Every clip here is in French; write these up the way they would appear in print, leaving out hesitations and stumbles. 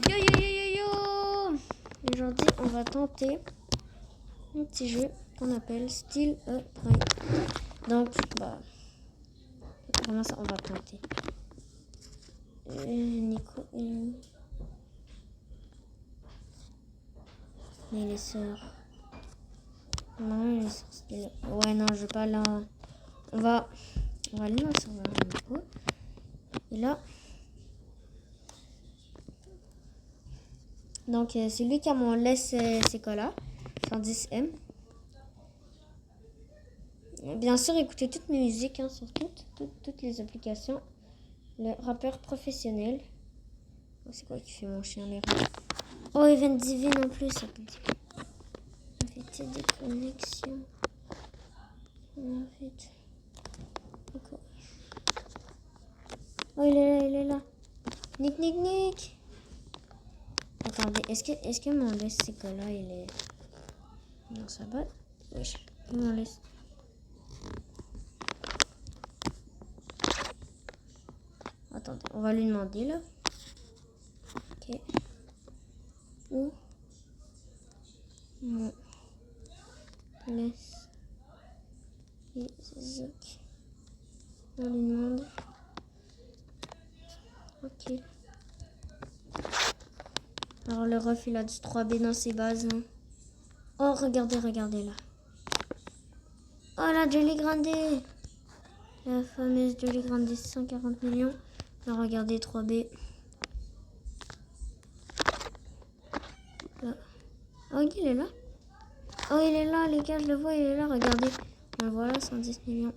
Yo yo yo yo yo. Aujourd'hui, on va tenter un petit jeu qu'on appelle Steal a Brain. Donc, comment ça, on va tenter. Nico et les sœurs. Non, les sœurs. Ouais, non, je veux pas là. On va aller dans le serveur Nico. Et là. Donc, c'est lui qui m'en laisse ces cas-là. 110M. Bien sûr, écoutez toutes mes musiques, hein, sur toutes les applications. Le rappeur professionnel. Oh, c'est quoi qui fait mon chien les rats? Oh, Event Divine en plus, ça peut dire. Inviter des connexions. Invite. Okay. Oh, il est là. Nick. Attendez, est-ce que mon laisse ces cas-là, il est... Non, ça va. Wesh, il m'en laisse. Attendez, on va lui demander là. Ok. Où mon laisse les ok. On lui demande. Ok. Alors le ref il a du 3B dans ses bases. Hein. Oh regardez là. Oh la Jolly Grande. La fameuse Jolly Grande 140 millions. Alors regardez 3B. Là. Oh il est là. Oh il est là les gars, je le vois, il est là, regardez. Ben voilà 110 millions.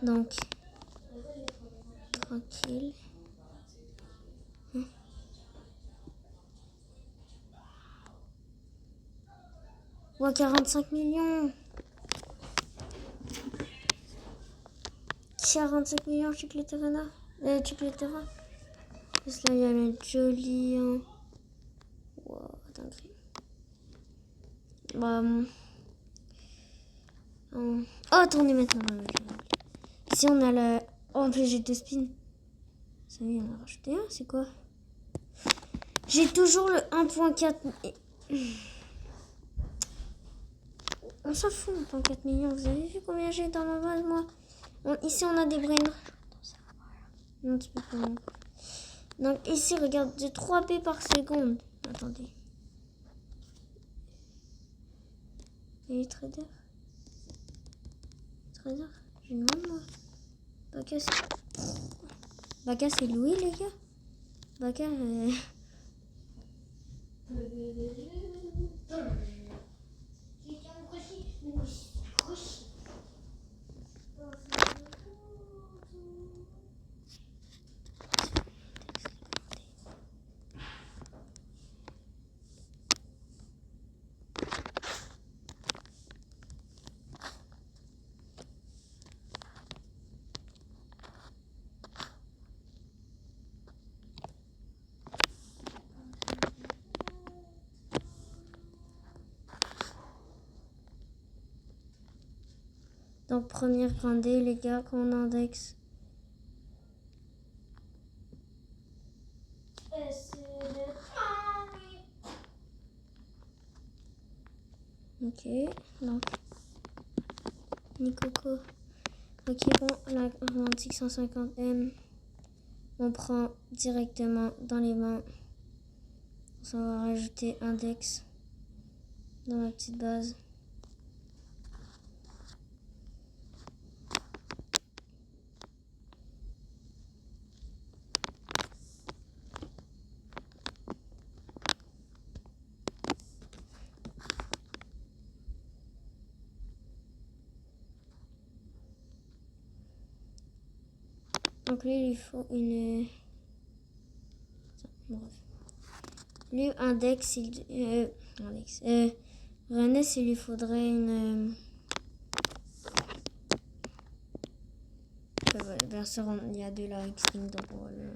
Donc, tranquille. Ouais, 45 millions. 45 millions, Chicletera. Chicletera. Parce là, il y a le joli. Hein. Wow, dinguerie. Oh, tournez maintenant. Ici, on a le. Oh, en plus, j'ai 2 spins. Ça y est, on a rajouté un. C'est quoi? J'ai toujours le 1.4. On s'en fout, 1.4 millions. Vous avez vu combien j'ai dans ma base, moi? Ici, on a des brains. Non, tu peux pas. Non. Donc, ici, regarde, j'ai 3 P par seconde. Attendez. Et les traders? Je demande, moi. Baka, c'est Louis, les gars. Baka, Donc, première grande, les gars, qu'on indexe. Ok, donc. Nicoco. Ok, bon, la romantique 150M. On prend directement dans les mains. On va rajouter index dans la petite base. Donc lui, il faut une... Bref. Lui, index, René, il lui faudrait une... Bien sûr, il y a de la X-King, donc on va le...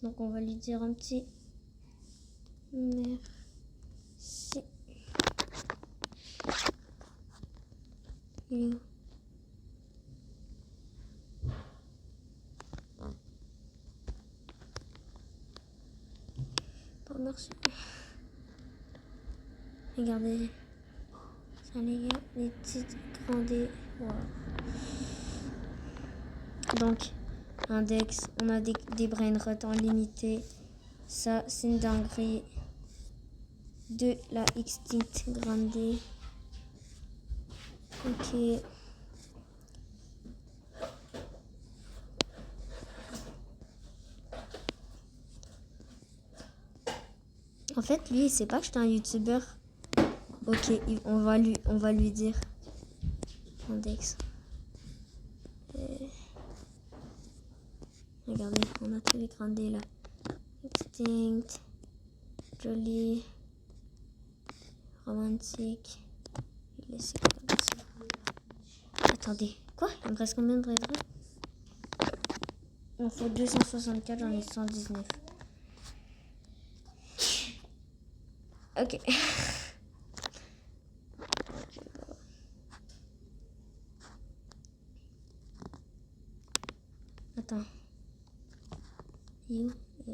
Donc on va lui dire un petit merci. Il est où? Bon, merci. Regardez. Ça les gars, les titres grandés. Wow. Donc, index, on a des brainrots en limité. Ça, c'est une dinguerie. De la extinct grande. Ok. En fait, lui, il sait pas que j'étais un youtubeur. Ok, on va lui dire. Index. Regardez, on a tous les grandés là. Extinct. Joli. Romantique. Attendez, quoi? Il me reste combien de brainrots? Il me faut 264, j'en ai 119. Ok. Attends. You. Ok.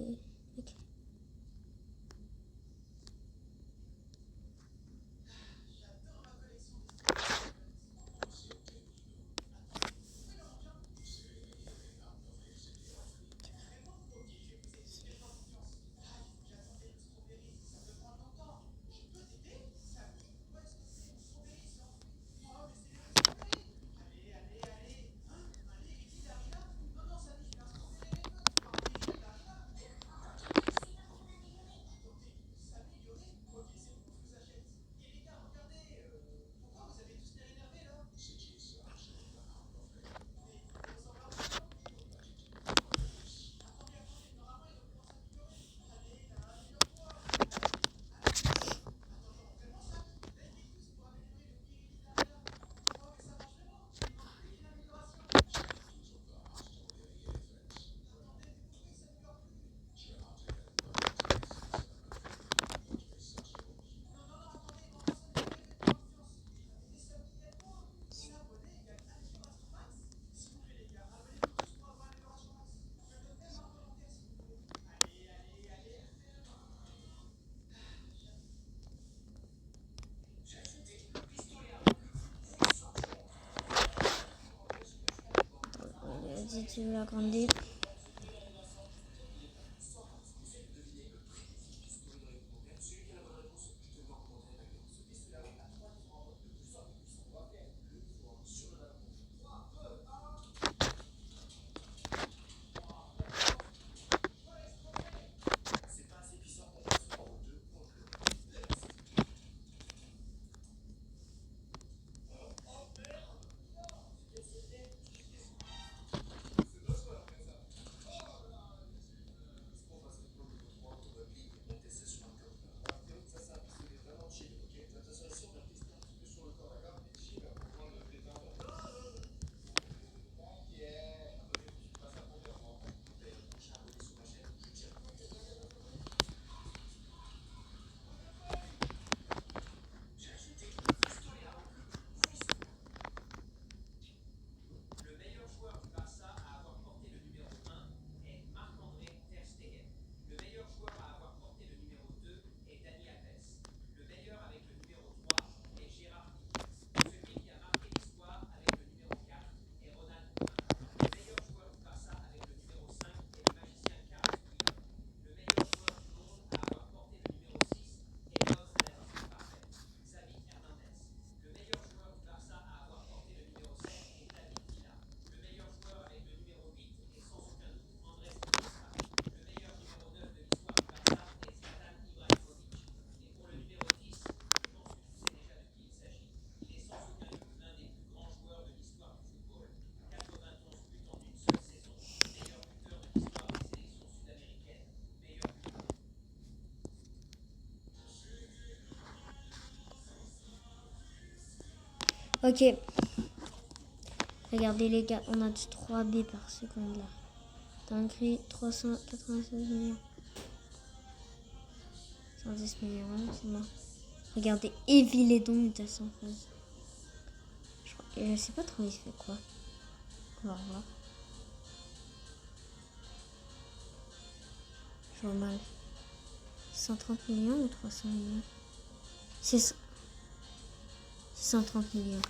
Vas-y, tu veux l'agrandir. Ok. Regardez les gars, on a du 3 B par seconde là. Dinguerie, 396 millions. 110 millions, hein, c'est mort. Regardez, Evilédon, mutation fraise. Je sais pas trop il fait quoi. On va revoir. Je vois mal. 130 millions ou 300 millions? C'est 130 millions.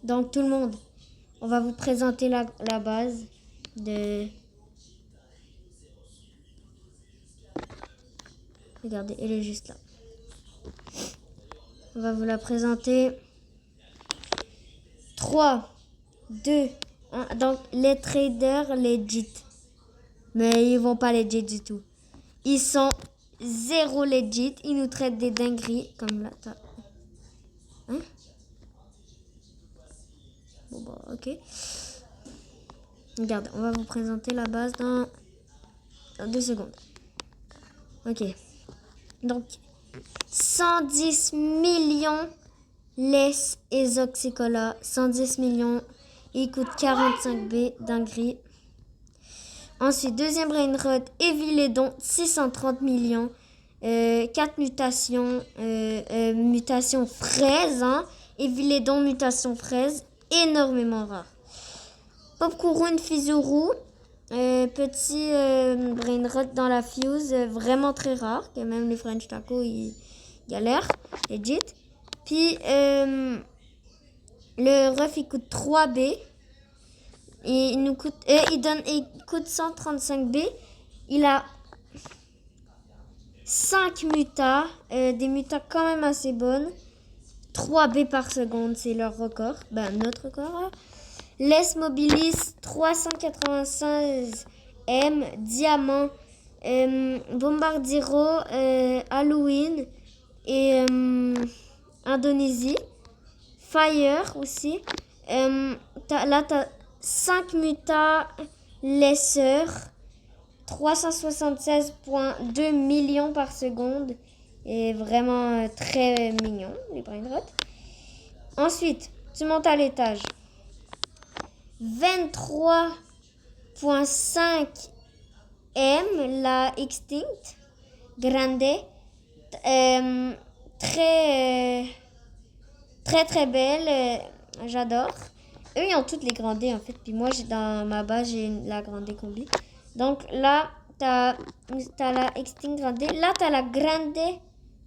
Donc tout le monde, on va vous présenter la base de... Regardez, elle est juste là. On va vous la présenter. 3, 2, 1. Donc les traders legit. Mais ils vont pas legit du tout. Ils sont zéro legit. Ils nous traitent des dingueries comme là. Hein? Bon bah ok. Regarde, on va vous présenter la base dans 2 secondes. Ok. Donc 110 millions les Ezoxicola. 110 millions. Il coûte 45 B dinguerie. Ensuite, deuxième Brainrot, Evilédon, 630 millions. 4 mutations. Mutation fraise. Hein. Evilédon, mutation fraise. Énormément rare. Popcorn, Fizuru. Petit Brainrot dans la fuse. Vraiment très rare. Que même les French Taco, ils galèrent. Legit. Puis, le ref, il coûte 3 B. Et il coûte 135 B. Il a 5 mutas, des mutas quand même assez bonnes. 3 B par seconde, c'est leur record. Ben, notre record. Hein. Les Mobilis 396 M, Diamant, Bombardiro, Halloween et Indonésie. Fire aussi. Là, tu as 5 mutas Lesser. 376,2 millions par seconde. Et vraiment très mignon, les brainrots. Ensuite, tu montes à l'étage. 23,5 M, la Extinct Grande. Très belle. J'adore. Eux, ils ont toutes les Grandées en fait. Puis moi, dans ma base, j'ai la Grande combi. Donc là, t'as la Extinct Grande. Là, t'as la Grande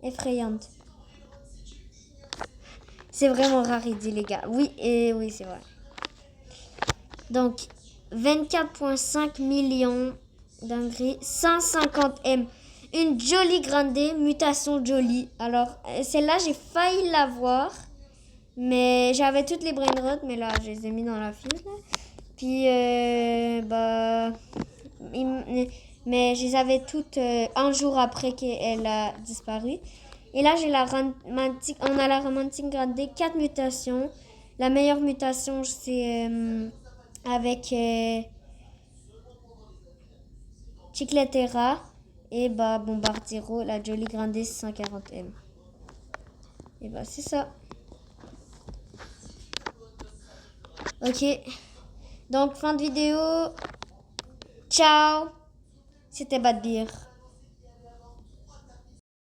effrayante. C'est vraiment rare, il dit les gars. Oui, et oui, c'est vrai. Donc, 24,5 millions dinguerie. 150 M. Une jolie Grande, mutation jolie. Alors, celle-là, j'ai failli l'avoir. Mais j'avais toutes les brainrots, mais là, je les ai mis dans la file. Là. Puis, mais je les avais toutes un jour après qu'elle a disparu. Et là, j'ai on a la Romantic Grande, 4 mutations. La meilleure mutation, c'est avec Chicletera et Bombardiro, la Jolly Grande 140M. Et c'est ça. Ok. Donc, fin de vidéo. Ciao. C'était Bad Beer.